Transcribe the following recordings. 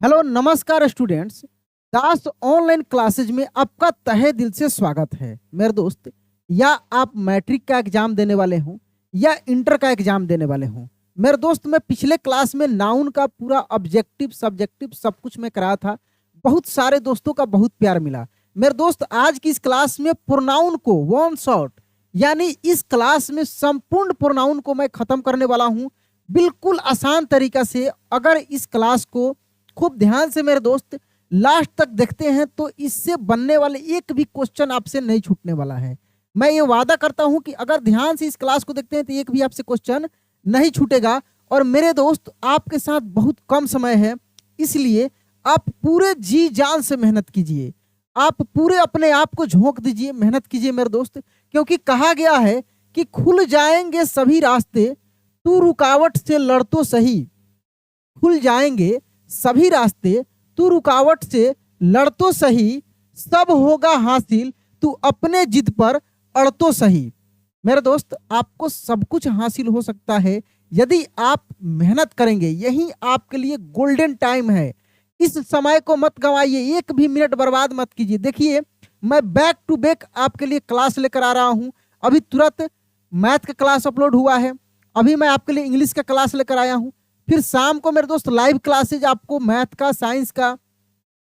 Hello नमस्कार students. दास online classes में आपका तहे दिल से स्वागत है मेरे दोस्त। या आप मैट्रिक का एग्जाम देने वाले हों या इंटर का एग्जाम देने वाले हों मेरे दोस्त, मैं पिछले क्लास में नाउन का पूरा ऑब्जेक्टिव सब्जेक्टिव सब कुछ मैं कराया था। बहुत सारे दोस्तों का बहुत प्यार मिला मेरे दोस्त। आज की इस क्लास में प्रोनाउन को वन शॉट यानी इस क्लास में संपूर्ण प्रोनाउन को मैं खत्म करने वाला हूं बिल्कुल आसान तरीका से। अगर इस क्लास को खूब ध्यान से मेरे दोस्त लास्ट तक देखते हैं तो इससे बनने वाले एक भी क्वेश्चन आपसे नहीं छूटने वाला है। मैं ये वादा करता हूं कि अगर ध्यान से इस क्लास को देखते हैं तो एक भी आपसे क्वेश्चन नहीं छूटेगा। और मेरे दोस्त आपके साथ बहुत कम समय है, इसलिए आप पूरे जी जान से मेहनत कीजिए। आप पूरे अपने आप को झोंक दीजिए, मेहनत कीजिए मेरे दोस्त, क्योंकि कहा गया है कि खुल जाएंगे सभी रास्ते, तू रुकावट से लड़ तो सही। खुल जाएंगे सभी रास्ते, तू रुकावट से लड़ तो सही, सब होगा हासिल, तू अपने जिद पर अड़ तो सही। मेरे दोस्त आपको सब कुछ हासिल हो सकता है यदि आप मेहनत करेंगे। यही आपके लिए गोल्डन टाइम है। इस समय को मत गंवाइए, एक भी मिनट बर्बाद मत कीजिए। देखिए मैं बैक टू बैक आपके लिए क्लास लेकर आ रहा हूं। अभी तुरंत मैथ का क्लास अपलोड हुआ है, अभी मैं आपके लिए इंग्लिश का क्लास लेकर आया हूं। फिर शाम को मेरे दोस्त लाइव क्लासेज आपको मैथ का, साइंस का,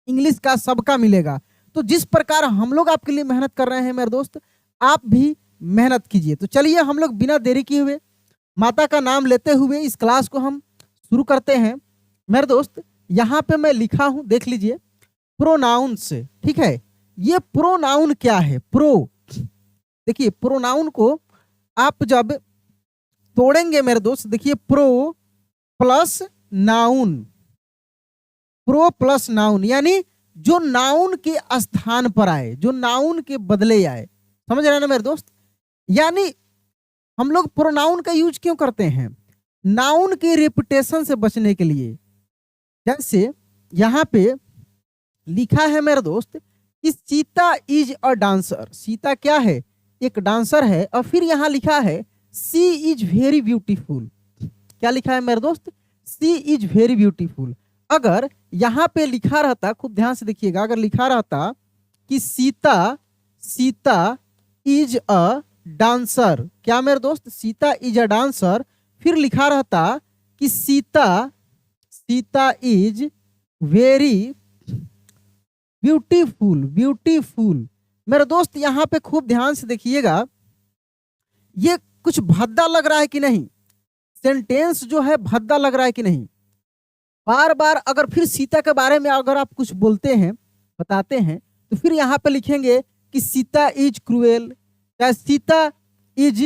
इंग्लिश का सबका मिलेगा। तो जिस प्रकार हम लोग आपके लिए मेहनत कर रहे हैं मेरे दोस्त, आप भी मेहनत कीजिए। तो चलिए हम लोग बिना देरी किए हुए माता का नाम लेते हुए इस क्लास को हम शुरू करते हैं। मेरे दोस्त यहाँ पे मैं लिखा हूं, देख लीजिए, प्रोनाउंस। ठीक है, ये प्रोनाउन क्या है? देखिए प्रोनाउन को आप जब तोड़ेंगे मेरे दोस्त, देखिए pro plus noun, pro plus noun यानी जो नाउन के स्थान पर आए, जो नाउन के बदले आए। समझ रहे हैं ना मेरे दोस्त? यानी हम लोग प्रोनाउन का यूज क्यों करते हैं? नाउन के रेपुटेशन से बचने के लिए। जैसे यहाँ पे लिखा है मेरे दोस्त कि Sita is a dancer. Sita क्या है? एक डांसर है। और फिर यहाँ लिखा है सी इज वेरी ब्यूटीफुल। क्या लिखा है मेरे दोस्त? सी इज वेरी ब्यूटीफुल। अगर यहाँ पे लिखा रहता, खूब ध्यान से देखिएगा, अगर लिखा रहता कि सीता इज अ डांसर, क्या मेरे दोस्त? Sita is a dancer. फिर लिखा रहता कि सीता इज वेरी ब्यूटीफुल। मेरे दोस्त यहाँ पे खूब ध्यान से देखिएगा, ये कुछ भद्दा लग रहा है कि नहीं? सेंटेंस जो है भद्दा लग रहा है कि नहीं? बार बार अगर फिर सीता के बारे में अगर आप कुछ बोलते हैं, बताते हैं, तो फिर यहाँ पे लिखेंगे कि सीता इज क्रूएल या सीता इज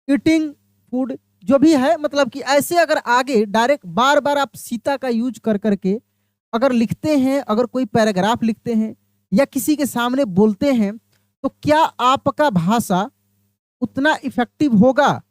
ईटिंग फूड, जो भी है। मतलब कि ऐसे अगर आगे डायरेक्ट बार बार आप सीता का यूज कर करके अगर लिखते हैं, अगर कोई पैराग्राफ लिखते हैं या किसी के सामने बोलते हैं, तो क्या आपका भाषा उतना इफेक्टिव होगा?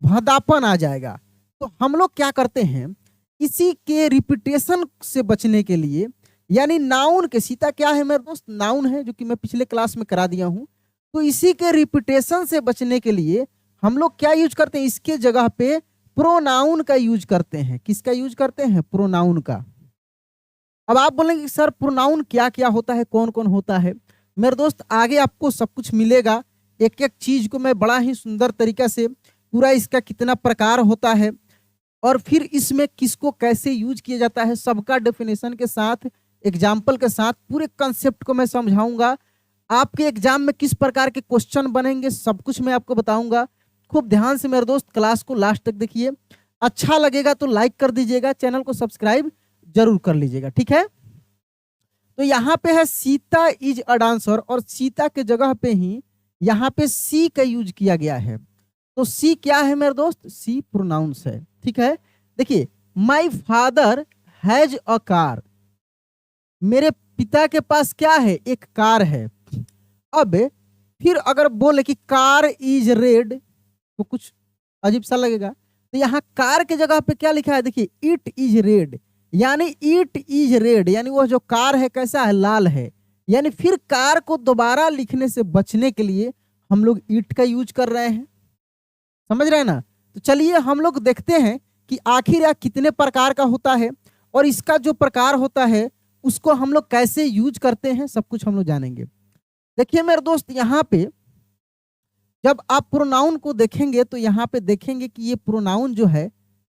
भद्दापन आ जाएगा। तो हम लोग क्या करते हैं, इसी के रिपीटेशन से बचने के लिए, यानी नाउन के, सीता क्या है मेरे दोस्त? नाउन है, जो कि मैं पिछले क्लास में करा दिया हूं। तो इसी के रिपीटेशन से बचने के लिए हम लोग क्या यूज करते हैं? इसके जगह पे प्रोनाउन का यूज करते हैं। किसका यूज करते हैं? प्रोनाउन का। अब आप बोलेंगे कि सर प्रोनाउन क्या क्या होता है, कौन कौन होता है? मेरे दोस्त आगे आपको सब कुछ मिलेगा। एक एक चीज को मैं बड़ा ही सुंदर तरीका से पूरा, इसका कितना प्रकार होता है और फिर इसमें किसको कैसे यूज किया जाता है, सबका डेफिनेशन के साथ, एग्जाम्पल के साथ पूरे कंसेप्ट को मैं समझाऊंगा। आपके एग्जाम में किस प्रकार के क्वेश्चन बनेंगे सब कुछ मैं आपको बताऊंगा। खूब ध्यान से मेरे दोस्त क्लास को लास्ट तक देखिए। अच्छा लगेगा तो लाइक कर दीजिएगा, चैनल को सब्सक्राइब जरूर कर लीजिएगा। ठीक है, तो यहाँ पे है सीता इज अ डांसर, और सीता के जगह पे ही यहाँ पे सी का यूज किया गया है। तो सी क्या है मेरे दोस्त? सी प्रोनाउंस है। ठीक है, देखिए my father has a car. मेरे पिता के पास क्या है? एक कार है। अब फिर अगर बोले कि कार इज रेड तो कुछ अजीब सा लगेगा। तो यहाँ कार के जगह पे क्या लिखा है? देखिए इट इज रेड, यानी इट इज रेड यानी वह जो कार है कैसा है? लाल है। यानी फिर कार को दोबारा लिखने से बचने के लिए हम लोग इट का यूज कर रहे हैं। समझ रहे हैं ना? तो चलिए हम लोग देखते हैं कि आखिर यह कितने प्रकार का होता है। और इसका जो प्रकार होता है उसको हम लोग कैसे यूज करते हैं, सब कुछ हम लोग जानेंगे। देखिए मेरे दोस्त, यहाँ पे जब आप प्रोनाउन को देखेंगे तो यहाँ पे देखेंगे कि ये प्रोनाउन जो है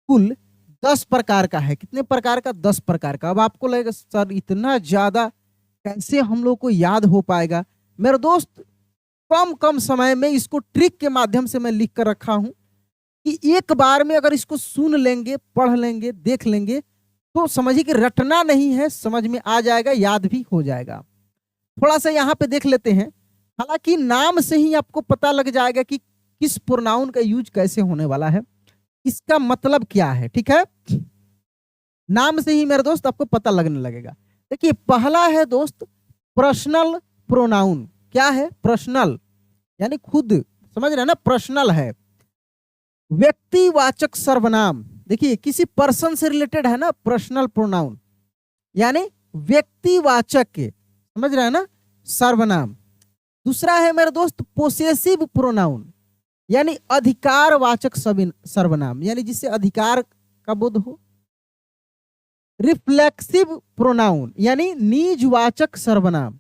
कुल 10 प्रकार का है। कितने प्रकार का? 10 प्रकार का। अब आपको लगेगा सर इतना ज्यादा कैसे हम लोग को याद हो पाएगा? मेरे दोस्त, कम कम समय में इसको ट्रिक के माध्यम से मैं लिख कर रखा हूं कि एक बार में अगर इसको सुन लेंगे, पढ़ लेंगे, देख लेंगे तो समझिए कि रटना नहीं है, समझ में आ जाएगा, याद भी हो जाएगा। थोड़ा सा यहाँ पे देख लेते हैं। हालांकि नाम से ही आपको पता लग जाएगा कि किस प्रोनाउन का यूज कैसे होने वाला है, इसका मतलब क्या है। ठीक है, नाम से ही मेरे दोस्त आपको पता लगने लगेगा। देखिए पहला है दोस्त पर्सनल प्रोनाउन। क्या है? पर्सनल, यानी खुद, समझ रहे हैं ना, पर्सनल है। व्यक्तिवाचक सर्वनाम, देखिए किसी पर्सन से रिलेटेड है ना पर्सनल प्रोनाउन, यानी व्यक्तिवाचक के, समझ रहे हैं ना, सर्वनाम। दूसरा है मेरे दोस्त पोसेसिव प्रोनाउन, यानी अधिकारवाचक सर्वनाम, यानी जिससे अधिकार का बोध हो। रिफ्लेक्सिव प्रोनाउन, यानी निजवाचक सर्वनाम।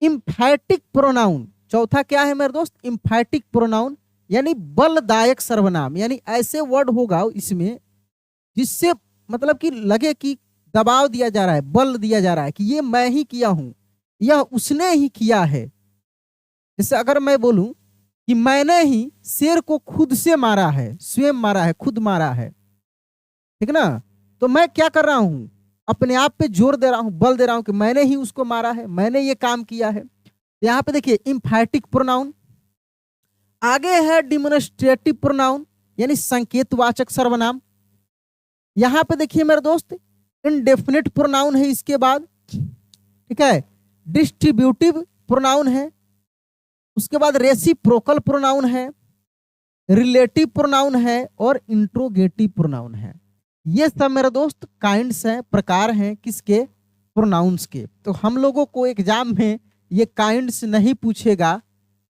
इम्फैटिक प्रोनाउन, चौथा क्या है मेरे दोस्त? इम्फैटिक प्रोनाउन, यानी बलदायक सर्वनाम, यानी ऐसे वर्ड होगा इसमें जिससे मतलब कि लगे कि दबाव दिया जा रहा है, बल दिया जा रहा है कि ये मैं ही किया हूं, यह उसने ही किया है। जैसे अगर मैं बोलूं कि मैंने ही शेर को खुद से मारा है, स्वयं मारा है, खुद मारा है, ठीक ना, तो मैं क्या कर रहा हूं? अपने आप पे जोर दे रहा हूं, बल दे रहा हूं कि मैंने ही उसको मारा है, मैंने ये काम किया है। यहां पे देखिए इम्फैटिक प्रोनाउन। आगे है डिमोन्स्ट्रेटिव प्रोनाउन, यानी संकेतवाचक सर्वनाम। यहां पे देखिए मेरे दोस्त इंडेफिनिट प्रोनाउन है इसके बाद, ठीक है। डिस्ट्रीब्यूटिव प्रोनाउन है, उसके बाद रेसिप्रोकल प्रोनाउन है, रिलेटिव प्रोनाउन है और इंट्रोगेटिव प्रोनाउन है। ये सब मेरे दोस्त काइंड्स हैं, प्रकार हैं किसके? प्रोनाउंस के। तो हम लोगों को एग्जाम में ये काइंड्स नहीं पूछेगा,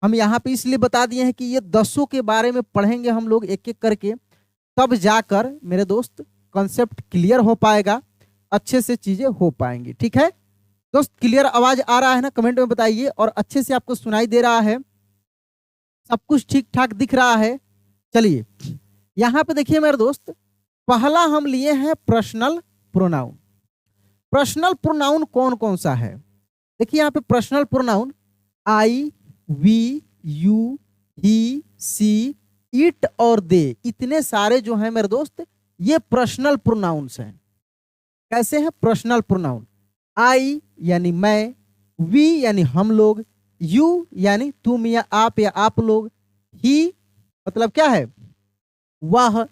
हम यहाँ पे इसलिए बता दिए हैं कि ये 10 के बारे में पढ़ेंगे हम लोग एक एक करके, तब जाकर मेरे दोस्त कॉन्सेप्ट क्लियर हो पाएगा, अच्छे से चीजें हो पाएंगी। ठीक है दोस्त, क्लियर आवाज आ रहा है ना? कमेंट में बताइए। और अच्छे से आपको सुनाई दे रहा है, सब कुछ ठीक ठाक दिख रहा है? चलिए यहाँ पे देखिए मेरे दोस्त, पहला हम लिए हैं पर्सनल प्रोनाउन। पर्सनल प्रोनाउन कौन कौन सा है? देखिए यहाँ पे personal pronoun I, we, you, he, she, it और दे, इतने सारे जो हैं मेरे दोस्त ये पर्सनल प्रोनाउंस हैं। कैसे हैं पर्सनल प्रोनाउन? आई यानी मैं, वी यानी हम लोग, यू यानी तुम या आप लोग, ही मतलब क्या है? वह,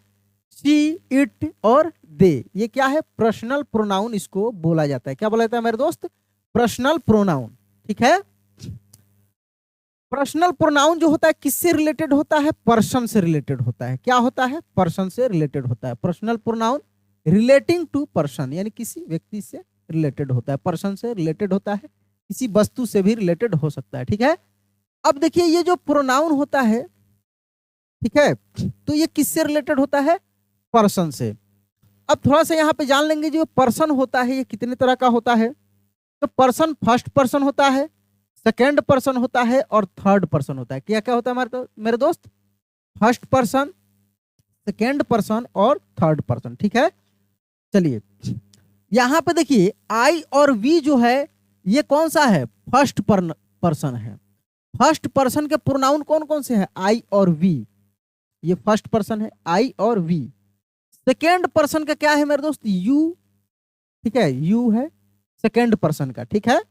सी, इट और दे, ये क्या है? पर्सनल प्रोनाउन इसको बोला जाता है। क्या बोला जाता है मेरे दोस्त? Personal pronoun. ठीक है, पर्सनल प्रोनाउन जो होता है किससे रिलेटेड होता है? पर्सन से रिलेटेड होता है। क्या होता है? पर्सन से रिलेटेड होता है। Personal pronoun relating to person, यानी किसी व्यक्ति से रिलेटेड होता है, पर्सन से रिलेटेड होता है, किसी वस्तु से भी रिलेटेड हो सकता है। ठीक है, अब देखिए ये जो प्रोनाउन होता है, ठीक है, तो ये किससे रिलेटेड होता है? पर्सन से। अब थोड़ा सा यहाँ पे जान लेंगे जो पर्सन होता है ये कितने तरह का होता है। तो पर्सन फर्स्ट पर्सन होता है, सेकेंड पर्सन होता है और थर्ड पर्सन होता है। क्या क्या होता है मेरे दोस्त? फर्स्ट पर्सन, सेकेंड पर्सन और थर्ड पर्सन। ठीक है, चलिए यहां पे देखिए आई और वी जो है ये कौन सा है? फर्स्ट पर्सन है। फर्स्ट पर्सन के प्रोनाउन कौन कौन से हैं? आई और वी, ये फर्स्ट पर्सन है, आई और वी। सेकेंड पर्सन का क्या है मेरे दोस्त? यू। ठीक है, यू है सेकेंड पर्सन का। ठीक है,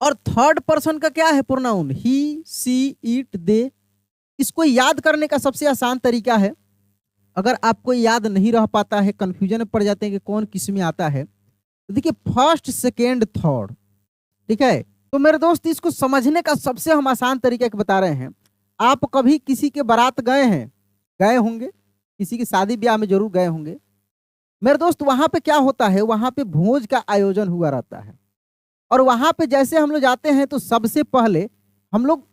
और थर्ड पर्सन का क्या है प्रोनाउन? ही, सी, इट, दे। इसको याद करने का सबसे आसान तरीका है, अगर आपको याद नहीं रह पाता है, कंफ्यूजन में पड़ जाते हैं कि कौन किस में आता है, तो देखिए फर्स्ट, सेकेंड, थर्ड। ठीक है, तो मेरे दोस्त इसको समझने का सबसे हम आसान तरीका एक बता रहे हैं। आप कभी किसी के बारात गए हैं? गए होंगे, किसी की शादी ब्याह में जरूर गए होंगे मेरे दोस्त। वहां पे क्या होता है? वहां पे भोज का आयोजन हुआ रहता है, और वहां पे जैसे हम लोग जाते हैं तो सबसे पहले हम लोग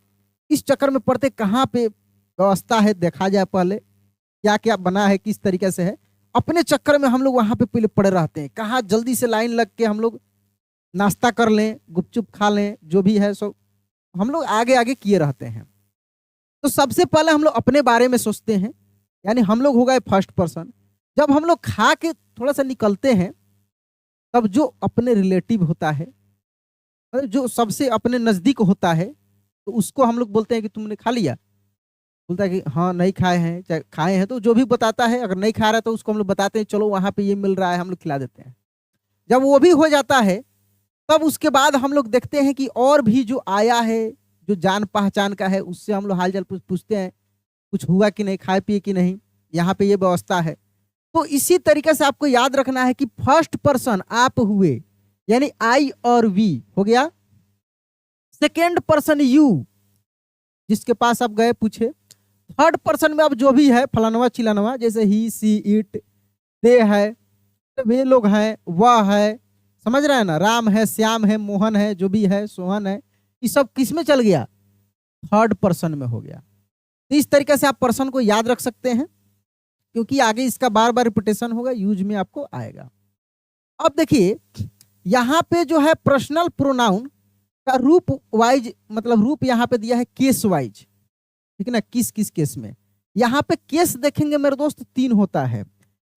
इस चक्कर में पड़ते कहाँ पे व्यवस्था है, देखा जाए पहले क्या क्या बना है, किस तरीके से है। अपने चक्कर में हम लोग वहां पे पहले पड़े रहते हैं, कहाँ जल्दी से लाइन लग के हम लोग नाश्ता कर लें, गुपचुप खा लें, जो भी है सब हम लोग आगे आगे किए रहते हैं। तो सबसे पहले हम लोग अपने बारे में सोचते हैं, यानी हम लोग हो गए फर्स्ट पर्सन। जब हम लोग खा के थोड़ा सा निकलते हैं, तब जो अपने रिलेटिव होता है, मतलब जो सबसे अपने नजदीक होता है, तो उसको हम लोग बोलते हैं कि तुमने खा लिया। बोलता है कि हाँ नहीं खाए हैं, चाहे खाए हैं, तो जो भी बताता है, अगर नहीं खा रहा है तो उसको हम लोग बताते हैं चलो वहां पे ये मिल रहा है, हम लोग खिला देते हैं। जब वो भी हो जाता है, तब उसके बाद हम लोग देखते हैं कि और भी जो आया है, जो जान पहचान का है, उससे हम लोग हालचाल पूछते हैं, कुछ हुआ कि नहीं, खाए पिए कि नहीं। यहाँ पे ये व्यवस्था है। तो इसी तरीके से आपको याद रखना है कि फर्स्ट पर्सन आप हुए, यानी आई और वी हो गया। सेकेंड पर्सन यू, जिसके पास आप गए पूछे। थर्ड पर्सन में अब जो भी है फलानवा चिलानवा, जैसे ही, सी, इट, दे है, वे लोग हैं, वह है, समझ रहे हैं ना, राम है, श्याम है, मोहन है, जो भी है, सोहन है, ये सब किस में चल गया, थर्ड पर्सन में हो गया। तो इस तरीके से आप पर्सन को याद रख सकते हैं, क्योंकि आगे इसका बार बार रिपीटेशन होगा, यूज में आपको आएगा। अब देखिए यहाँ पे जो है पर्सनल प्रोनाउन का रूप वाइज, मतलब रूप यहाँ पे दिया है केस वाइज, ठीक है ना, किस किस केस में। यहाँ पे केस देखेंगे मेरे दोस्त, तीन होता है।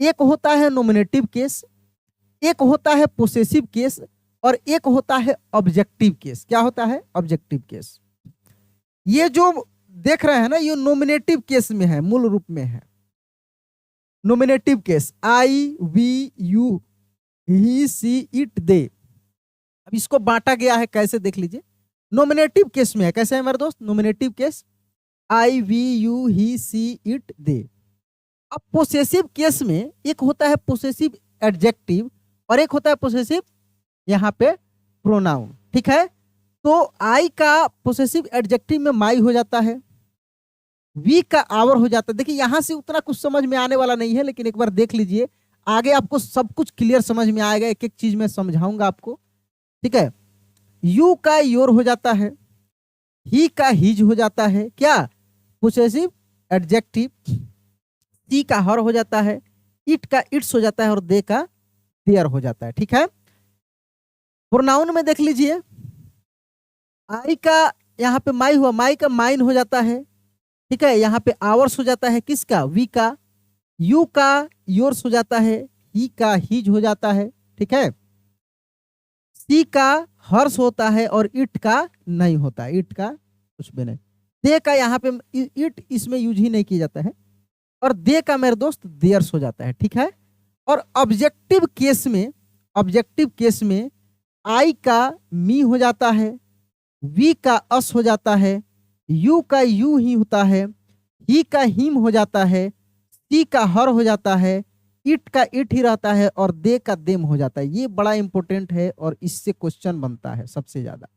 एक होता है नॉमिनेटिव केस, एक होता है पोसेसिव केस, और एक होता है ऑब्जेक्टिव केस। क्या होता है, ऑब्जेक्टिव केस। ये जो देख रहे हैं ना, ये नॉमिनेटिव केस में है, मूल रूप में है nominative case, I, we, you, he, she, it, they. अब इसको बांटा गया है कैसे, देख लीजिए। नॉमिनेटिव केस में है, कैसे है मेरे दोस्त, nominative case, I, we, you, he, she, it, they. अब पोसेसिव केस में एक होता है पोसेसिव एडजेक्टिव, और एक होता है पोसेसिव यहाँ पे प्रोनाउन, ठीक है। तो आई का पोसेसिव एडजेक्टिव में माई हो जाता है, वी का आवर हो जाता है। देखिए यहां से उतना कुछ समझ में आने वाला नहीं है, लेकिन एक बार देख लीजिए, आगे आपको सब कुछ क्लियर समझ में आएगा, एक एक चीज में समझाऊंगा आपको, ठीक है। यू का योर हो जाता है, ही का हिज हो जाता है, क्या, पोसेसिव एडजेक्टिव। सी का हर हो जाता है, इट का इट्स हो जाता है, और दे का देयर हो जाता है, ठीक है। प्रोनाउन में देख लीजिए, आई का यहाँ पे माई हुआ, माई का माइन हो जाता है, ठीक है। यहाँ पे आवर्स हो जाता है, किसका, वी का। यू का योर्स हो जाता है, ही का हिज हो जाता है, ठीक है। सी का हर्ष होता है, और इट का नहीं होता, इट का कुछ भी नहीं। दे का यहाँ पे इट इसमें यूज ही नहीं किया जाता है, और दे का मेरे दोस्त देयर्स हो जाता है, ठीक है। और ऑब्जेक्टिव केस में आई का मी हो जाता है, वी का अस हो जाता है, यू का यू ही होता है, ही का हिम हो जाता है, सी का हर हो जाता है, इट का इट ही रहता है, और दे का देम हो जाता है। ये बड़ा इंपॉर्टेंट है, और इससे क्वेश्चन बनता है सबसे ज्यादा,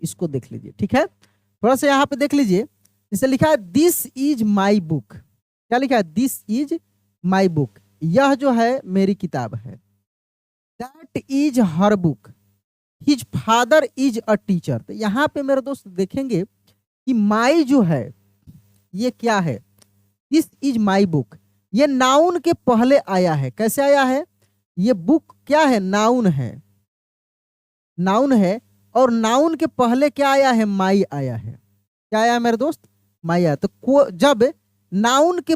इसको देख लीजिए, ठीक है। थोड़ा सा यहाँ पे देख लीजिए, इसे लिखा है दिस इज माई बुक। क्या लिखा है, दिस इज माई बुक, यह जो है मेरी किताब है। That is her book, his father is a teacher. तो यहाँ पे मेरे दोस्त देखेंगे कि माई जो है ये क्या है, दिस इज माई बुक, ये नाउन के पहले आया है। कैसे आया है, ये बुक क्या है, नाउन है, नाउन है, और नाउन के पहले क्या आया है, माई आया है। क्या आया मेरे दोस्त, माई आया। तो जब नाउन के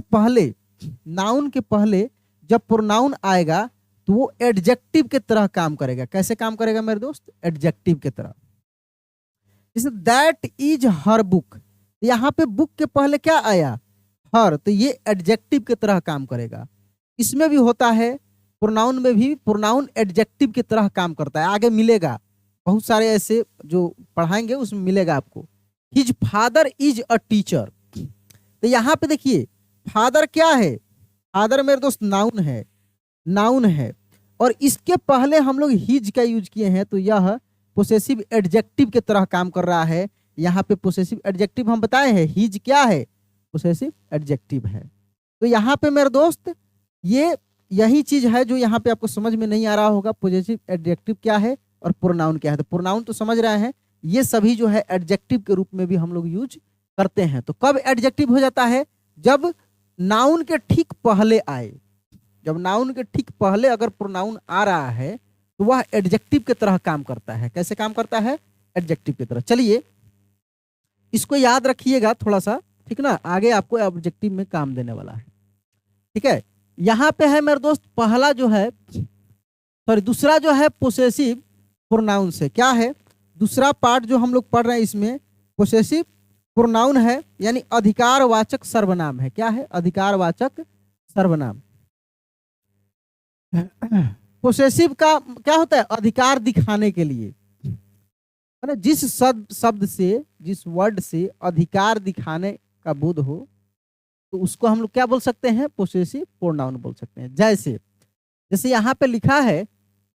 पहले जब प्रोनाउन आएगा, तो वो एडजेक्टिव के तरह काम करेगा। कैसे काम करेगा मेरे दोस्त, एडजेक्टिव के तरह। जैसे दैट इज हर बुक, यहाँ पे बुक के पहले क्या आया, हर, तो ये एडजेक्टिव के तरह काम करेगा। इसमें भी होता है, प्रोनाउन में भी प्रोनाउन एडजेक्टिव की तरह काम करता है। आगे मिलेगा, बहुत सारे ऐसे जो पढ़ाएंगे उसमें मिलेगा आपको। His father is a teacher, तो यहाँ पे देखिए फादर क्या है, फादर मेरे दोस्त नाउन है, और इसके पहले हम लोग हिज का यूज किए हैं, तो यह पोसेसिव एडजेक्टिव के तरह काम कर रहा है। यहाँ पे पोसेसिव एडजेक्टिव हम बताए हैं, हिज क्या है, पोसेसिव एडजेक्टिव है। तो यहाँ पे मेरे दोस्त ये यही चीज है जो यहाँ पे आपको समझ में नहीं आ रहा होगा, पोसेसिव एडजेक्टिव क्या है और प्रोनाउन क्या है। तो प्रोनाउन तो समझ रहे हैं, ये सभी जो है एडजेक्टिव के रूप में भी हम लोग यूज करते हैं। तो कब एडजेक्टिव हो जाता है, जब नाउन के ठीक पहले आए, जब नाउन के ठीक पहले अगर प्रोनाउन आ रहा है तो वह एडजेक्टिव की तरह काम करता है। कैसे काम करता है? एडजेक्टिव की तरह। चलिए इसको याद रखिएगा थोड़ा सा, ठीक ना, आगे आपको ऑब्जेक्टिव में काम देने वाला है। ठीक है, यहाँ पे है मेरे दोस्त पहला जो है, सॉरी दूसरा जो है पोसेसिव प्रोनाउन से। क्या है दूसरा पार्ट जो हम लोग पढ़ रहे हैं इसमें? पोसेसिव प्रोनाउन है, यानी अधिकारवाचक सर्वनाम है। क्या है? अधिकारवाचक सर्वनाम। पोसेसिव का क्या होता है? अधिकार दिखाने के लिए, है ना, जिस शब्द से, जिस वर्ड से अधिकार दिखाने का बोध हो तो उसको हम लोग क्या बोल सकते हैं? पोसेसिव प्रोनाउन बोल सकते हैं। जैसे यहाँ पे लिखा है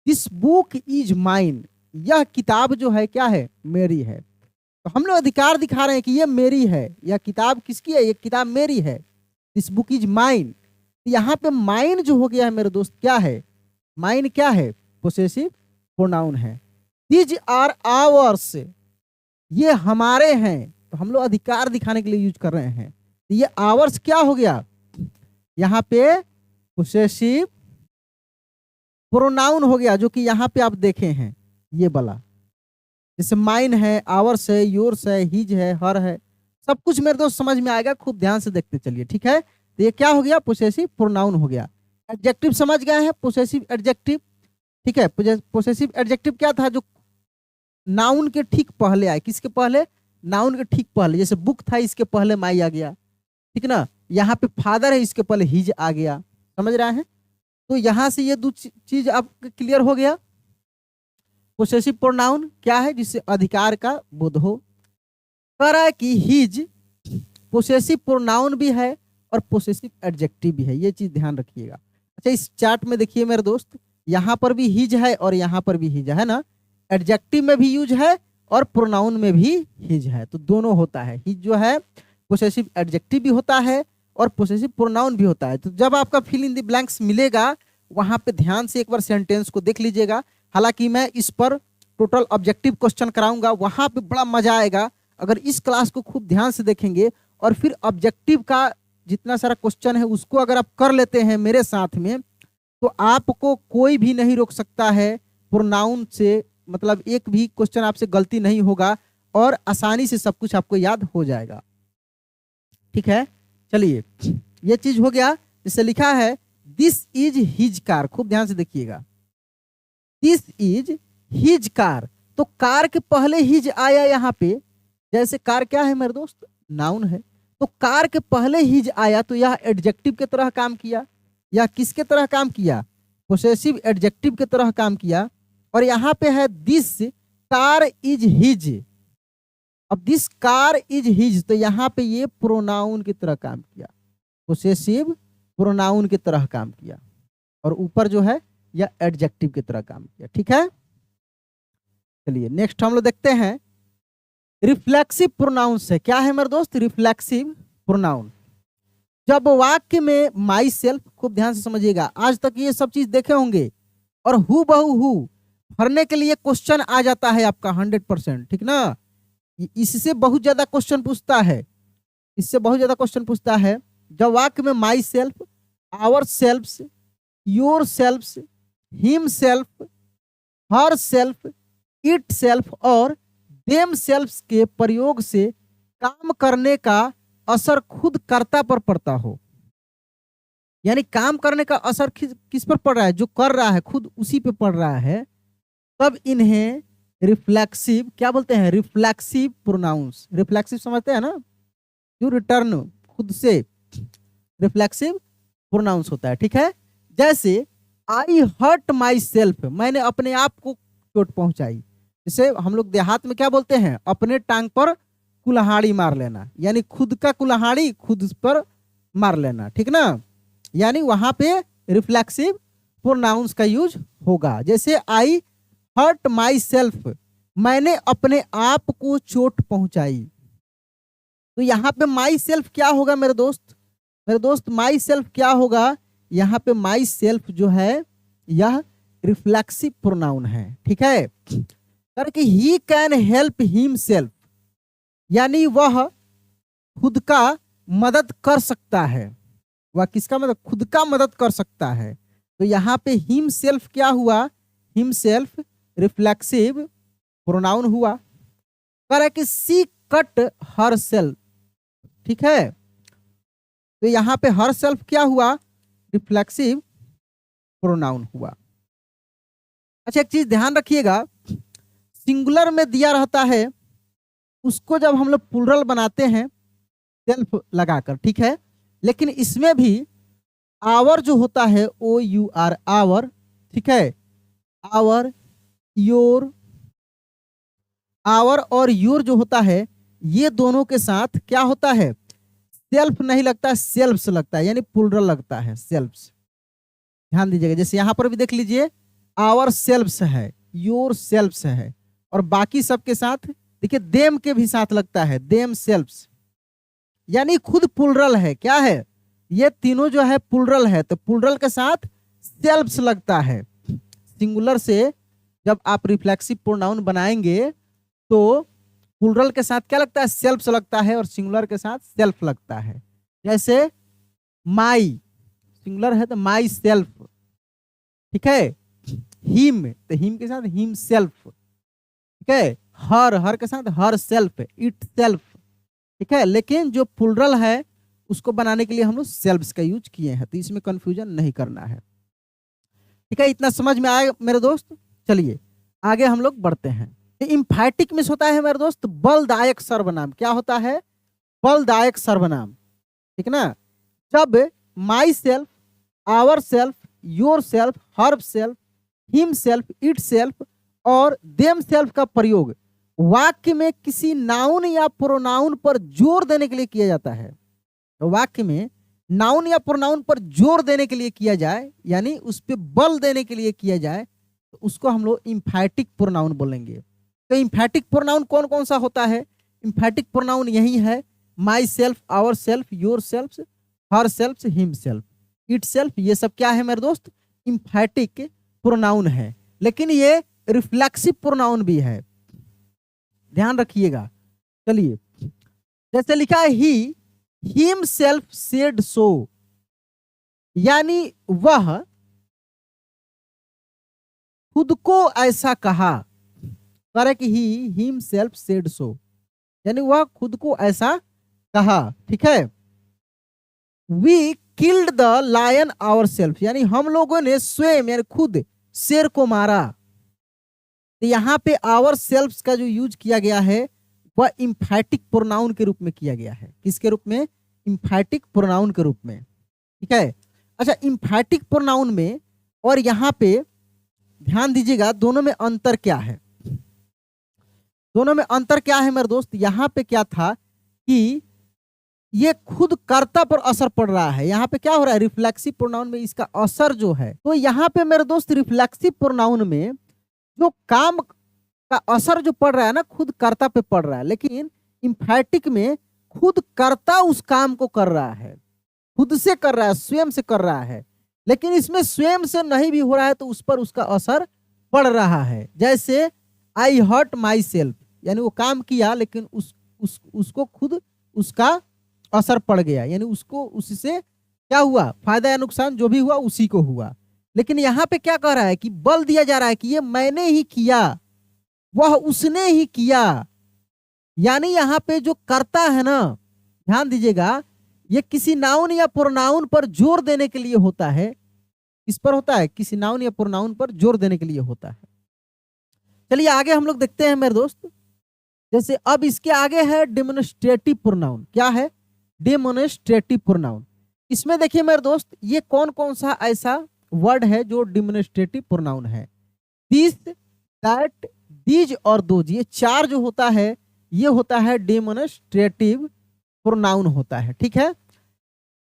दिस बुक इज माइन, यह किताब जो है क्या है? मेरी है। तो हम लोग अधिकार दिखा रहे हैं कि ये मेरी है, यह किताब किसकी है? ये किताब मेरी है। This book is mine. यहाँ पे माइन जो हो गया है मेरे दोस्त क्या है? माइन क्या है? पोसेसिव प्रोनाउन है। दीज आर आवर्स, ये हमारे हैं। तो हम लोग अधिकार दिखाने के लिए यूज कर रहे हैं। तो ये आवर्स क्या हो गया? यहाँ पे पोसेसिव प्रोनाउन हो गया, जो कि यहाँ पे आप देखे हैं ये वाला। जैसे माइन है, आवर्स है, योर्स है, हिज है, हर है, सब कुछ मेरे दोस्त समझ में आएगा, खूब ध्यान से देखते चलिए। ठीक है, तो ये क्या हो गया? पोसेसिव प्रोनाउन हो गया। एडजेक्टिव समझ गए हैं? Possessive adjective. ठीक है, पोसेसिव एडजेक्टिव क्या था? जो नाउन के ठीक पहले आए। किसके पहले? नाउन के ठीक पहले। जैसे बुक था, इसके पहले माई आ गया, ठीक ना। यहाँ पे फादर है, इसके पहले हिज आ गया। समझ रहे हैं? तो यहां से ये दो चीज आपको क्लियर हो गया। पोसेसिव प्रोनाउन क्या है? जिससे अधिकार का बोध हो। कह रहा है कि हिज पोसेसिव प्रोनाउन भी है और पोसेसिव एडजेक्टिव भी है। ये चीज ध्यान रखिएगा। अच्छा, इस चार्ट में देखिए मेरे दोस्त, यहाँ पर भी हिज है और यहाँ पर भी हिज है ना। एडजेक्टिव में भी यूज है और प्रोनाउन में भी हिज है, तो दोनों होता है। हिज जो है पोसेसिव एडजेक्टिव भी होता है और पोसेसिव प्रोनाउन भी होता है। तो जब आपका फिल इन द ब्लैंक्स मिलेगा, वहां पे ध्यान से एक बार सेंटेंस को देख लीजिएगा। हालांकि मैं इस पर टोटल ऑब्जेक्टिव क्वेश्चन कराऊंगा, वहां पे बड़ा मजा आएगा अगर इस क्लास को खूब ध्यान से देखेंगे और फिर ऑब्जेक्टिव का जितना सारा क्वेश्चन है उसको अगर आप कर लेते हैं मेरे साथ में, तो आपको कोई भी नहीं रोक सकता है प्रोनाउन से। मतलब एक भी क्वेश्चन आपसे गलती नहीं होगा और आसानी से सब कुछ आपको याद हो जाएगा। ठीक है, चलिए ये चीज हो गया। जिससे लिखा है दिस इज हिज कार, खूब ध्यान से देखिएगा। दिस इज हिज कार, तो कार के पहले हिज आया यहाँ पे। जैसे कार क्या है मेरे दोस्त? नाउन है। तो कार के पहले हिज आया तो यह एडजेक्टिव की तरह काम किया। या किसके तरह काम किया? पोसेसिव एडजेक्टिव की तरह काम किया। और यहाँ पे है दिस कार इज हिज। अब दिस कार इज हिज, तो यहाँ पे ये प्रोनाउन की तरह काम किया, पोसेसिव प्रोनाउन की तरह काम किया। और ऊपर जो है यह एडजेक्टिव की तरह काम किया। ठीक है, चलिए नेक्स्ट हम लोग देखते हैं रिफ्लेक्सिव प्रोनाउन से। क्या है मेरे दोस्त? Reflexive pronoun. जब वाक्य में माई सेल्फ, खूब ध्यान से समझिएगा, आज तक ये सब चीज देखे होंगे, और हु बहु हु भरने के लिए क्वेश्चन आ जाता है आपका 100%, ठीक ना। इससे बहुत ज्यादा क्वेश्चन पूछता है, इससे बहुत ज्यादा क्वेश्चन पूछता है। जब वाक्य में myself, ourselves, yourselves, himself, herself, itself और देम सेल्फ्स के प्रयोग से काम करने का असर खुद कर्ता पर पड़ता हो। यानी काम करने का असर किस पर पड़ रहा है? जो कर रहा है खुद उसी पे पड़ रहा है। तब इन्हें रिफ्लेक्सिव क्या बोलते हैं? Reflexive pronouns. रिफ्लेक्सिव समझते हैं ना, जो रिटर्न खुद से, रिफ्लेक्सिव प्रोनाउंस होता है। ठीक है, जैसे आई हर्ट माई सेल्फ, मैंने अपने आप को चोट पहुंचाई। जैसे हम लोग देहात में क्या बोलते हैं? अपने टांग पर कुल्हाड़ी मार लेना, यानी खुद का कुल्हाड़ी खुद पर मार लेना, ठीक ना। यानी वहां पे रिफ्लेक्सिव प्रोनाउंस का यूज होगा। जैसे आई हर्ट माई सेल्फ, मैंने अपने आप को चोट पहुंचाई। तो यहाँ पे माई सेल्फ क्या होगा मेरे दोस्त? मेरे दोस्त माई सेल्फ क्या होगा? यहाँ पे माई सेल्फ जो है यह रिफ्लेक्सिव प्रोनाउन है। ठीक है, करके he can help him self, यानी वह खुद का मदद कर सकता है, वह किसका मदद, खुद का मदद कर सकता है। तो यहाँ पे हिम सेल्फ क्या हुआ, हिम सेल्फ रिफ्लेक्सिव प्रोनाउन हुआ। कह रहा है कि सी कट हर सेल्फ, ठीक है। तो यहाँ पे हर सेल्फ क्या हुआ, रिफ्लेक्सिव प्रोनाउन हुआ। अच्छा एक चीज ध्यान रखिएगा, सिंगुलर में दिया रहता है उसको जब हम लोग प्लूरल बनाते हैं सेल्फ लगाकर, ठीक है। लेकिन इसमें भी आवर जो होता है ओ यू आर, आवर, ठीक है, आवर, योर, आवर और योर जो होता है ये दोनों के साथ क्या होता है, सेल्फ नहीं लगता, सेल्फ्स लगता है, यानी प्लूरल लगता है, सेल्फ्स। ध्यान दीजिएगा, जैसे यहां पर भी देख लीजिए आवर सेल्फ्स है, योर सेल्फ्स है, और बाकी सबके साथ देखिए देम के भी साथ लगता है, देम सेल्फ्स, यानी खुद प्लूरल है। क्या है, ये तीनों जो है प्लूरल है, तो प्लूरल के साथ सेल्फ्स लगता है। सिंगुलर से जब आप रिफ्लेक्सिव प्रोनाउन बनाएंगे तो प्लूरल के साथ क्या लगता है, सेल्फ्स लगता है, और सिंगुलर के साथ सेल्फ लगता है। जैसे माई, सिंगुलर है तो माई सेल्फ, ठीक है। हिम, तो हिम के साथ हिम सेल्फ, ठीक है। हर, हर के साथ हर सेल्फ, इट सेल्फ, ठीक है। लेकिन जो प्लूरल है उसको बनाने के लिए हम लोग सेल्फ्स का यूज किए हैं, तो इसमें कंफ्यूजन नहीं करना है, ठीक है। इतना समझ में आया मेरे दोस्त। चलिए आगे हम लोग बढ़ते हैं। इम्फैटिक में होता है मेरे दोस्त बलदायक सर्वनाम। क्या होता है, बलदायक सर्वनाम, ठीक ना। जब myself, ourself, yourself, herself, himself, itself और देम सेल्फ का प्रयोग वाक्य में किसी नाउन या प्रोनाउन पर जोर देने के लिए किया जाता है, तो वाक्य में नाउन या प्रोनाउन पर जोर देने के लिए किया जाए, यानी उस पर बल देने के लिए किया जाए, तो उसको हम लोग इम्फैटिक प्रोनाउन बोलेंगे। तो इम्फैटिक प्रोनाउन कौन कौन सा होता है, इम्फैटिक प्रोनाउन यही है, myself, ourself, yourself, herself, himself, itself, ये सब क्या है मेरे दोस्त, इम्फैटिक प्रोनाउन है। लेकिन ये रिफ्लेक्सिव प्रोनाउन भी है, ध्यान रखिएगा। चलिए जैसे लिखा है he himself said so, यानी वह खुद को ऐसा कहा। Correct, he himself said so, यानी वह खुद को ऐसा कहा, ठीक है। We killed the lion ourself, यानी हम लोगों ने स्वयं यानी खुद शेर को मारा। तो यहाँ पे आवर सेल्फ का जो यूज किया गया है वह इम्फैटिक प्रोनाउन के रूप में किया गया है। किसके रूप में, इम्फैटिक प्रोनाउन के रूप में, ठीक है। अच्छा इम्फैटिक प्रोनाउन में और यहाँ पे ध्यान दीजिएगा दोनों में अंतर क्या है, दोनों में अंतर क्या है मेरे दोस्त। यहाँ पे क्या था कि ये खुद कर्ता पर असर पड़ रहा है, यहाँ पे क्या हो रहा है, रिफ्लेक्सिव प्रोनाउन में इसका असर जो है, तो यहाँ पे मेरे दोस्त रिफ्लेक्सिव प्रोनाउन में जो काम का असर जो पड़ रहा है ना खुद कर्ता पे पड़ रहा है, लेकिन इम्फैटिक में खुद कर्ता उस काम को कर रहा है, खुद से कर रहा है, स्वयं से कर रहा है। लेकिन इसमें स्वयं से नहीं भी हो रहा है तो उस पर उसका असर पड़ रहा है। जैसे आई हर्ट माई सेल्फ, यानी वो काम किया लेकिन उसको खुद उसका असर पड़ गया, यानी उसको उससे क्या हुआ, फायदा या नुकसान जो भी हुआ उसी को हुआ। लेकिन यहाँ पे क्या कह रहा है कि बल दिया जा रहा है कि ये मैंने ही किया, वह उसने ही किया, यानी यहाँ पे जो करता है ना, ध्यान दीजिएगा, ये किसी नाउन या प्रोनाउन पर जोर देने के लिए होता है। किस पर होता है, किसी नाउन या प्रोनाउन पर जोर देने के लिए होता है। चलिए आगे हम लोग देखते हैं मेरे दोस्त। जैसे अब इसके आगे है डेमोन्स्ट्रेटिव प्रोनाउन। क्या है, डेमोन्स्ट्रेटिव प्रोनाउन। इसमें देखिए मेरे दोस्त ये कौन कौन सा ऐसा वर्ड है जो डेमोन्स्ट्रेटिव प्रोनाउन है। दिस, दैट, दीज और दोज, ये चार जो होता है ये होता है डेमोन्स्ट्रेटिव प्रोनाउन होता है, ठीक है।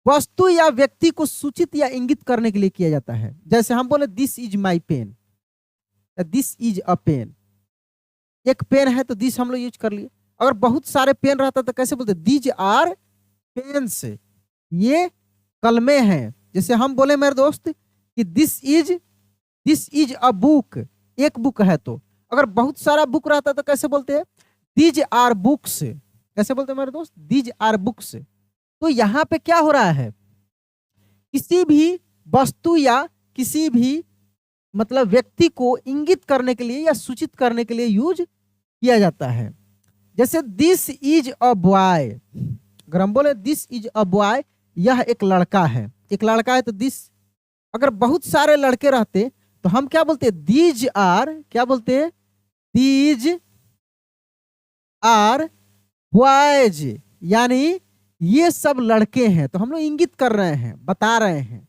वस्तु या व्यक्ति को सूचित या इंगित करने के लिए किया जाता है। जैसे हम बोले this is my pen, this is a pen, एक पेन है तो दिस हम लोग यूज कर लिए। अगर बहुत सारे पेन रहता तो कैसे बोलते, दीज आर पेन्स, ये कलमे हैं। जैसे हम बोले मेरे दोस्त कि दिस इज अ बुक, एक बुक है, तो अगर बहुत सारा बुक रहता तो कैसे बोलते हैं, दीज आर बुक्स, कैसे बोलते हैं मेरे दोस्त, दीज आर बुक्स। तो यहाँ पे क्या हो रहा है, किसी भी वस्तु या किसी भी मतलब व्यक्ति को इंगित करने के लिए या सूचित करने के लिए यूज किया जाता है। जैसे दिस इज अ बॉय, अगर हम बोले दिस इज अ बॉय, यह एक लड़का है, एक लड़का है तो दिस, अगर बहुत सारे लड़के रहते तो हम क्या बोलते, दीज आर, क्या बोलते, दीज आर बॉयज, यानी ये सब लड़के हैं। तो हम लोग इंगित कर रहे हैं, बता रहे हैं।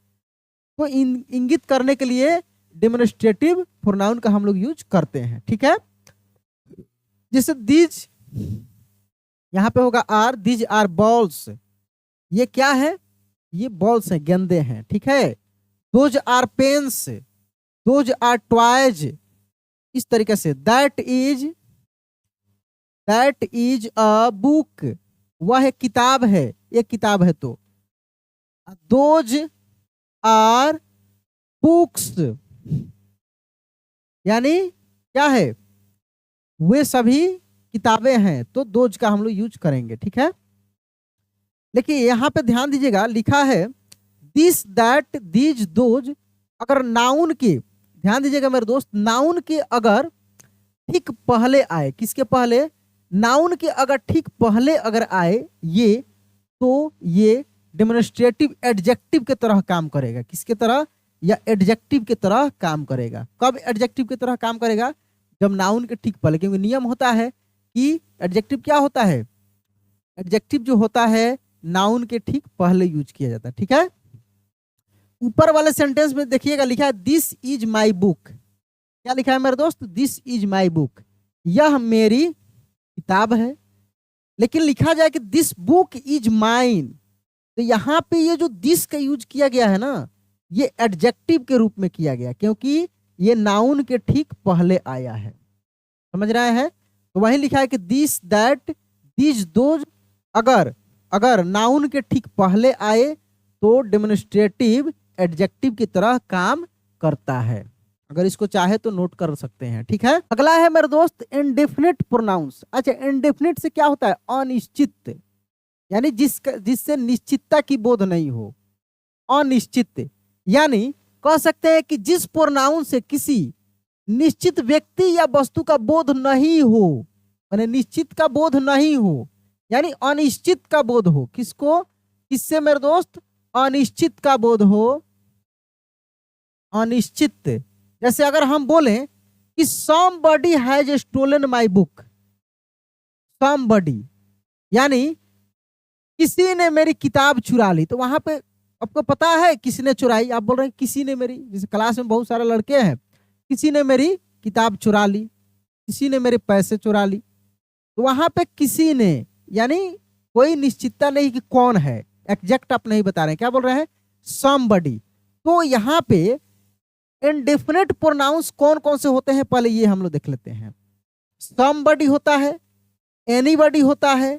तो इंगित करने के लिए डेमोन्स्ट्रेटिव प्रोनाउन का हम लोग यूज करते हैं, ठीक है। जैसे दीज, यहां पे होगा आर, दीज आर बॉल्स, ये क्या है, ये बॉल्स हैं, गेंदे हैं, ठीक है। Those are pens, those are toys, इस तरीके से। दैट इज अ बुक, वह एक किताब है, एक किताब है। तो दोज आर बुक्स, यानी क्या है, वे सभी किताबें हैं। तो दोज का हम लोग यूज करेंगे, ठीक है। लेकिन यहां पे ध्यान दीजिएगा, लिखा है दिस दैट दीज दोज, अगर नाउन के, ध्यान दीजिएगा मेरे दोस्त, नाउन के अगर ठीक पहले आए, किसके पहले, नाउन के अगर ठीक पहले अगर आए ये, तो ये डेमोन्स्ट्रेटिव एडजेक्टिव के तरह काम करेगा। किसके तरह, या एडजेक्टिव के तरह काम करेगा। कब एडजेक्टिव की तरह काम करेगा, जब नाउन के ठीक पहले, क्योंकि नियम होता है कि एडजेक्टिव क्या होता है, एडजेक्टिव जो होता है नाउन के ठीक पहले यूज किया जाता है, ठीक है। ऊपर वाले सेंटेंस में देखिएगा, लिखा है दिस इज माई बुक, क्या लिखा है मेरे दोस्त, दिस इज माई बुक, यह मेरी किताब है। लेकिन लिखा जाए कि दिस बुक इज माइन, तो यहां पे ये जो दिस का यूज किया गया है ना, ये एडजेक्टिव के रूप में किया गया, क्योंकि ये नाउन के ठीक पहले आया है, समझ रहे हैं। तो वही लिखा है कि दिस दैट दीज दोज, अगर नाउन के ठीक पहले आए तो डेमोन्स्ट्रेटिव एडजेक्टिव की तरह काम करता है। अगर इसको चाहे तो नोट कर सकते हैं, ठीक है। अगला है मेरे दोस्त इंडेफिनिट प्रोनाउंस। अच्छा, इंडेफिनिट से क्या होता है, अनिश्चित, यानी जिससे निश्चितता की बोध नहीं हो, अनिश्चित। यानी कह सकते हैं कि जिस प्रोनाउन से किसी निश्चित व्यक्ति या वस्तु का बोध नहीं हो, यानी निश्चित का बोध नहीं हो, यानी अनिश्चित का बोध हो। किसको, किससे मेरे दोस्त, अनिश्चित का बोध हो, अनिश्चित। जैसे अगर हम बोले कि somebody has stolen my book, somebody यानी किसी ने मेरी किताब चुरा ली, तो वहां पे आपको पता है किसने चुराई, आप बोल रहे हैं किसी ने मेरी, जैसे क्लास में बहुत सारे लड़के हैं, किसी ने मेरी किताब चुरा ली, किसी ने मेरे पैसे चुरा ली। तो वहां पे किसी ने, यानी कोई निश्चितता नहीं कि कौन है, एग्जैक्ट आप नहीं बता रहे हैं, क्या बोल रहे हैं, somebody। तो यहाँ पे इंडेफिनिट प्रोनाउंस कौन कौन से होते हैं, पहले ये हम लोग देख लेते हैं। somebody होता है, anybody होता है,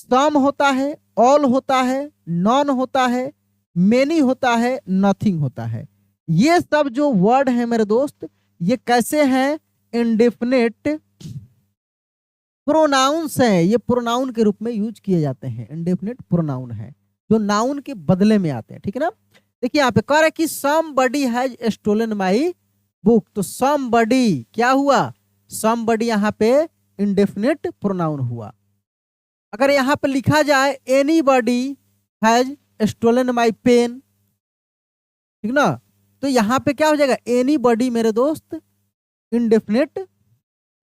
some होता है, all होता है, none होता है, many होता है, nothing होता है। ये सब जो वर्ड है मेरे दोस्त, ये कैसे हैं, इंडेफिनिट प्रोनाउंस हैं। ये प्रोनाउन के रूप में यूज किए जाते हैं, इंडेफिनिट प्रोनाउन है जो नाउन के बदले में आते हैं, ठीक है ना। देखिए यहाँ पे कह रहा है कि somebody has stolen my book, तो somebody क्या हुआ, somebody यहाँ पे इंडेफिनिट प्रोनाउन हुआ। अगर यहाँ पे लिखा जाए anybody has stolen my pen, ठीक ना, तो यहाँ पे क्या हो जाएगा, anybody मेरे दोस्त इंडेफिनिट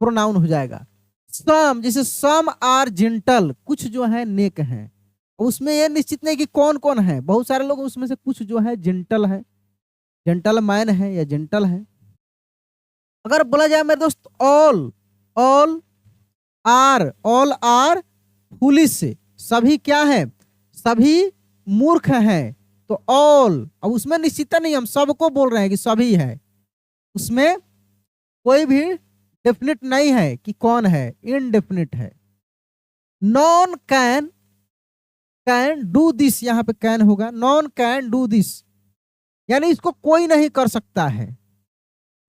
प्रोनाउन हो जाएगा। सम, जैसे सम आर जेंटल, कुछ जो है नेक हैं, उसमें ये निश्चित नहीं कि कौन कौन है, बहुत सारे लोग उसमें से कुछ जो है जेंटल है, जेंटल मैन है या जेंटल है। अगर बोला जाए मेरे दोस्त ऑल, ऑल आर फुलिश, सभी क्या है, सभी मूर्ख हैं। तो ऑल, अब उसमें निश्चितता नहीं, हम सबको बोल रहे हैं कि सभी है, उसमें कोई भी डेफिनेट नहीं है कि कौन है, इनडेफिनिट है। नॉन कैन डू दिस, यहां पे कैन होगा, नॉन कैन डू दिस यानी इसको कोई नहीं कर सकता है,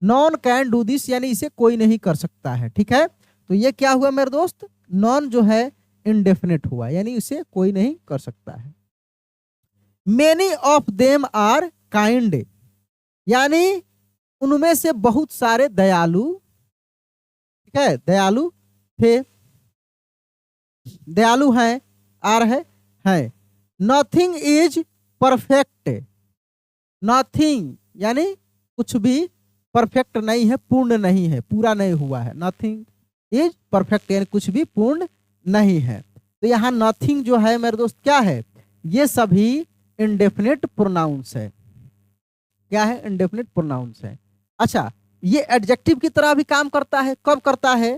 नॉन कैन डू दिस यानी इसे कोई नहीं कर सकता है, ठीक है। तो ये क्या हुआ मेरे दोस्त, नॉन जो है इनडेफिनिट हुआ, यानी इसे कोई नहीं कर सकता है। Many of them are kind, यानी उनमें से बहुत सारे दयालु, ठीक है, दयालु थे, दयालु हैं, आर है। नथिंग इज परफेक्ट, नथिंग यानी कुछ भी परफेक्ट नहीं है, पूर्ण नहीं है, पूरा नहीं हुआ है। नथिंग इज परफेक्ट यानी कुछ भी पूर्ण नहीं है। तो यहाँ नथिंग जो है मेरे दोस्त क्या है, ये सभी इंडेफिनिट प्रोनाउंस है। क्या है, इंडेफिनिट प्रोनाउंस है। अच्छा, ये एडजेक्टिव की तरह भी काम करता है। कब करता है,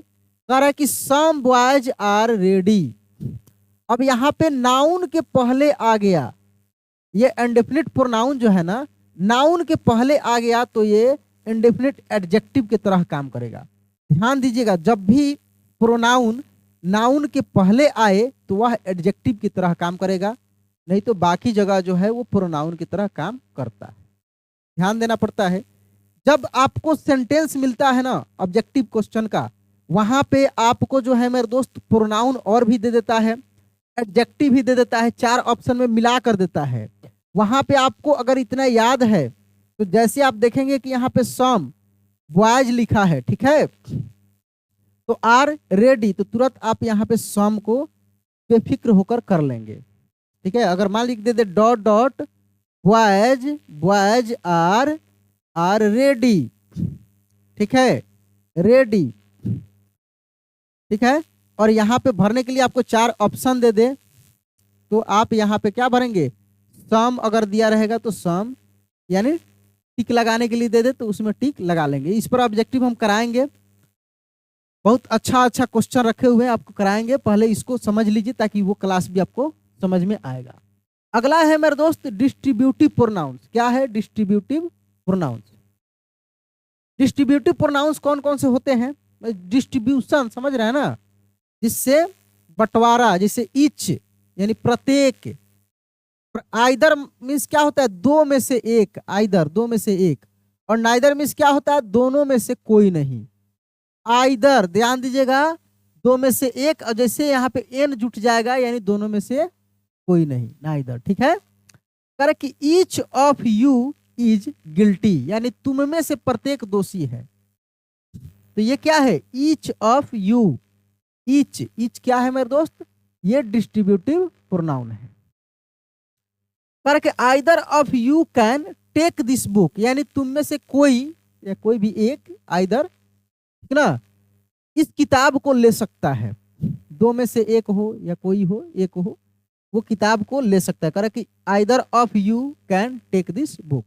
कह रहा है कि सम बॉयज आर रेडी। अब यहाँ पे नाउन के पहले आ गया, ये इंडेफिनिट प्रोनाउन जो है ना, नाउन के पहले आ गया तो ये इंडेफिनिट एडजेक्टिव की तरह काम करेगा। ध्यान दीजिएगा, जब भी प्रोनाउन नाउन के पहले आए तो वह एडजेक्टिव की तरह काम करेगा, नहीं तो बाकी जगह जो है वो प्रोनाउन की तरह काम करता है। ध्यान देना पड़ता है। जब आपको सेंटेंस मिलता है ना ऑब्जेक्टिव क्वेश्चन का, वहां पे आपको जो है मेरे दोस्त प्रोनाउन और भी दे देता है, एडजेक्टिव भी दे देता है, 4 ऑप्शन में मिला कर देता है। वहां पे आपको अगर इतना याद है तो जैसे आप देखेंगे कि यहाँ पे सम बॉयज लिखा है, ठीक है, तो आर रेडी, तो तुरंत आप यहाँ पे सम को बेफिक्र होकर कर लेंगे। ठीक है, अगर मान लिख दे dot dot boys, boys are ready, ठीक है, रेडी, ठीक है। और यहाँ पे भरने के लिए आपको 4 ऑप्शन दे दे, तो आप यहाँ पे क्या भरेंगे, सम अगर दिया रहेगा तो सम, यानी टिक लगाने के लिए दे दे तो उसमें टिक लगा लेंगे। इस पर ऑब्जेक्टिव हम कराएंगे, बहुत अच्छा अच्छा क्वेश्चन रखे हुए हैं, आपको कराएंगे। पहले इसको समझ लीजिए ताकि वो क्लास भी आपको समझ में आएगा। अगला है मेरे दोस्त डिस्ट्रीब्यूटिव प्रोनाउंस। क्या है, डिस्ट्रीब्यूटिव प्रोनाउंस। डिस्ट्रीब्यूटिव प्रोनाउंस कौन कौन से होते हैं, डिस्ट्रीब्यूशन समझ रहे हैं ना, जिससे बंटवारा, जैसे ईच यानी प्रत्येक, आइदर मीन्स क्या होता है, 2 में से एक, आइदर 2 में से एक, और नाइदर मीन्स क्या होता है, दोनों में से कोई नहीं। आइदर ध्यान दीजिएगा, 2 में से एक, और जैसे यहाँ पे एन जुट जाएगा यानी दोनों में से कोई नहीं, नाइदर, ठीक है। करे कि each of you is guilty, यानी तुम में से प्रत्येक दोषी है। तो ये क्या है, ईच ऑफ यू, ईच क्या है मेरे दोस्त, ये डिस्ट्रीब्यूटिव प्रोनाउन है। कर के either of you can take this book, यानी तुम में से कोई या कोई भी एक, आइदर, ठीक ना, इस किताब को ले सकता है। 2 में से एक हो या कोई हो, एक हो, वो किताब को ले सकता है। करे कि either of you can take this book.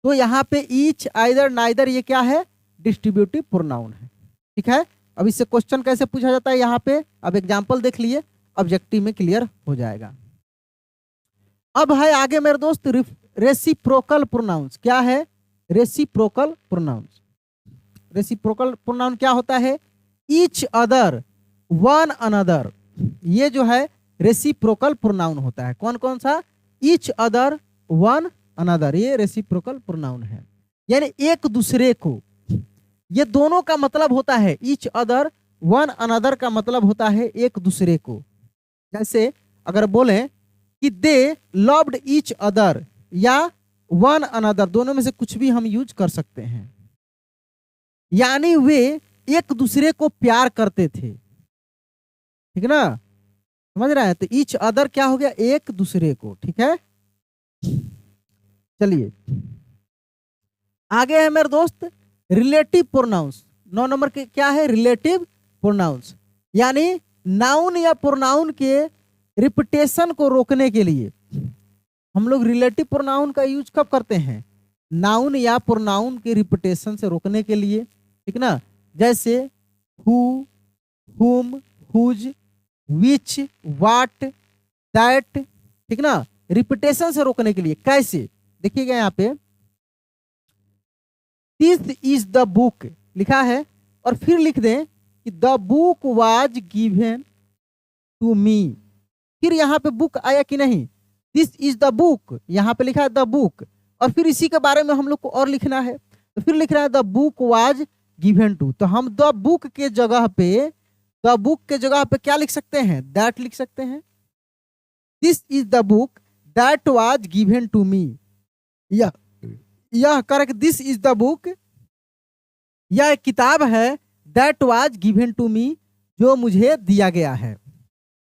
तो यहाँ पे ईच, आइदर, नाइदर, ये क्या है, डिस्ट्रीब्यूटिव प्रोनाउन है। ठीक है, अब इससे क्वेश्चन कैसे पूछा जाता है यहाँ पे, अब एग्जांपल देख लिए, ऑब्जेक्टिव में क्लियर हो जाएगा। अब है आगे मेरे दोस्त रेसिप्रोकल प्रोनाउंस। क्या है, रेसिप्रोकल प्रोनाउंस। रेसिप्रोकल प्रोनाउन क्या होता है, ईच अदर, वन अनदर, ये जो है रेसिप्रोकल प्रोनाउन होता है। कौन कौन सा, ईच अदर, वन अनदर, ये रेसिप्रोकल प्रोनाउन है, यानी एक दूसरे को। ये दोनों का मतलब होता है, ईच अदर, वन अनदर का मतलब होता है एक दूसरे को। जैसे अगर बोले कि दे लव्ड ईच अदर या वन अनदर, दोनों में से कुछ भी हम यूज कर सकते हैं, यानी वे एक दूसरे को प्यार करते थे। ठीक ना, समझ रहे हैं। तो ईच अदर क्या हो गया, एक दूसरे को। ठीक है, चलिए आगे है मेरे दोस्त रिलेटिव प्रोनाउंस। 9 नंबर के क्या है, रिलेटिव प्रोनाउंस, यानी नाउन या प्रोनाउन के रिपीटेशन को रोकने के लिए हम लोग रिलेटिव प्रोनाउन का यूज कब करते हैं, नाउन या प्रोनाउन के रिपीटेशन से रोकने के लिए। ठीक ना, जैसे हु, हुम, हुज, विच, वाट, दैट, ठीक ना, रिपीटेशन से रोकने के लिए। कैसे, देखिएगा यहाँ पे दिस इज द बुक लिखा है, और फिर लिख दें कि the book was given to me. फिर यहाँ पे बुक आया कि नहीं, दिस इज द बुक, यहाँ पे लिखा है द बुक, और फिर इसी के बारे में हम लोग को और लिखना है, तो फिर लिख रहा है the book was given to. तो हम द बुक के जगह पे, द बुक के जगह पे क्या लिख सकते हैं, दैट लिख सकते हैं। This is the book that was given to me. यह correct, this is the book, यह एक किताब है, that was given to me, जो मुझे दिया गया है।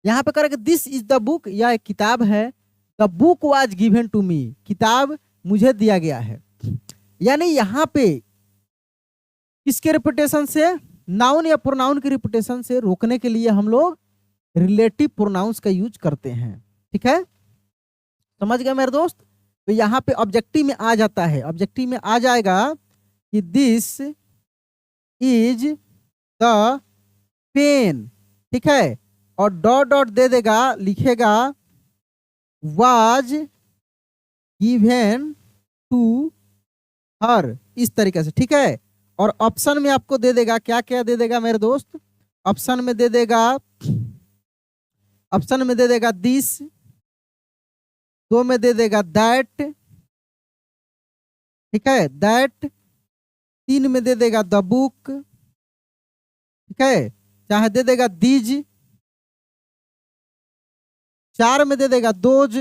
यहाँ पे correct, this is the book, यह एक किताब है, the book was given to me, किताब मुझे दिया गया है। यानी यहाँ पे किसके रिपीटेशन से, नाउन या प्रोनाउन के रिपीटेशन से रोकने के लिए हम लोग रिलेटिव प्रोनाउंस का यूज करते हैं। ठीक है, समझ गए मेरे दोस्त। तो यहाँ पे ऑब्जेक्टिव में आ जाता है, ऑब्जेक्टिव में आ जाएगा कि दिस इज द पेन, ठीक है, और डॉट डॉट दे देगा, लिखेगा वाज गिवन टू हर, इस तरीके से। ठीक है, और ऑप्शन में आपको दे देगा, क्या क्या दे देगा मेरे दोस्त, ऑप्शन में दे देगा, ऑप्शन में दे देगा दिस, दो में दे देगा दैट, ठीक है, दैट, तीन में दे देगा द बुक, ठीक है, चाहे दे देगा दीज, चार में दे देगा दोज,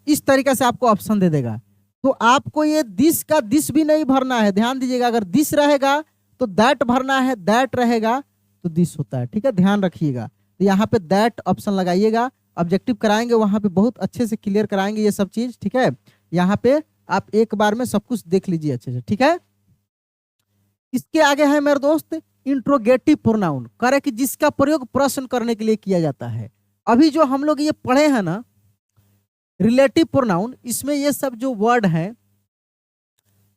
इस तरीके से आपको ऑप्शन दे देगा। तो आपको ये दिस का दिस भी नहीं भरना है, ध्यान दीजिएगा, अगर दिस रहेगा तो दैट भरना है, दैट रहेगा तो दिस होता है। ठीक है, ध्यान रखिएगा। तो यहाँ पे दैट ऑप्शन लगाइएगा, ऑब्जेक्टिव कराएंगे वहां पे बहुत अच्छे से क्लियर कराएंगे ये सब चीज। ठीक है, यहाँ पे आप एक बार में सब कुछ देख लीजिए अच्छे से। ठीक है, इसके आगे है मेरे दोस्त इंट्रोगेटिव प्रोनाउन, करे कि जिसका प्रयोग प्रश्न करने के लिए किया जाता है। अभी जो हम लोग ये पढ़े हैं ना रिलेटिव प्रोनाउन, इसमें ये सब जो वर्ड हैं,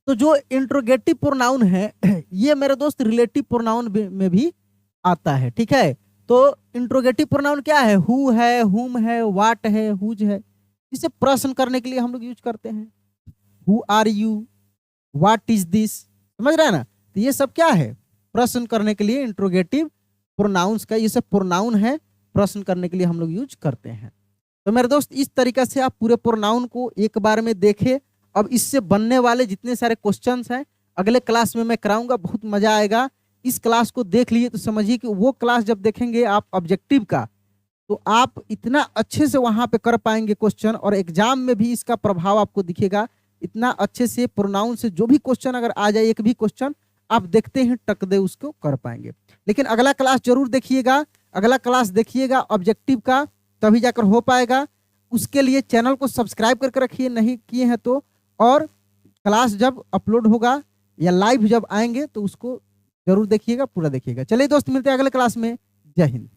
तो जो इंट्रोगेटिव प्रोनाउन है ये मेरे दोस्त रिलेटिव प्रोनाउन में भी आता है। ठीक है, तो इंट्रोगेटिव प्रोनाउन क्या है, हु है, हुम है, व्हाट है, हुज है, इसे प्रश्न करने के लिए हम लोग यूज करते हैं। Who are you, what is this, समझ रहे हैं ना। तो ये सब क्या है, प्रश्न करने के लिए इंट्रोगेटिव प्रोनाउंस का ये सब प्रोनाउन है, प्रश्न करने के लिए हम लोग यूज करते हैं। तो मेरे दोस्त इस तरीके से आप पूरे प्रोनाउन को एक बार में देखें। अब इससे बनने वाले जितने सारे क्वेश्चंस हैं अगले क्लास में मैं कराऊंगा, बहुत मजा आएगा। इस क्लास को देख लीजिए तो समझिए कि वो क्लास जब देखेंगे आप ऑब्जेक्टिव का, तो आप इतना अच्छे से वहां पे कर पाएंगे क्वेश्चन, और एग्जाम में भी इसका प्रभाव आपको दिखेगा। इतना अच्छे से प्रोनाउन से जो भी क्वेश्चन अगर आ जाए, एक भी क्वेश्चन आप देखते हैं टक दे उसको कर पाएंगे। लेकिन अगला क्लास जरूर देखिएगा, अगला क्लास देखिएगा ऑब्जेक्टिव का, तभी जाकर हो पाएगा। उसके लिए चैनल को सब्सक्राइब करके रखिए, नहीं किए हैं तो, और क्लास जब अपलोड होगा या लाइव जब आएंगे तो उसको जरूर देखिएगा, पूरा देखिएगा। चलिए दोस्त, मिलते हैं अगले क्लास में। जय हिंद।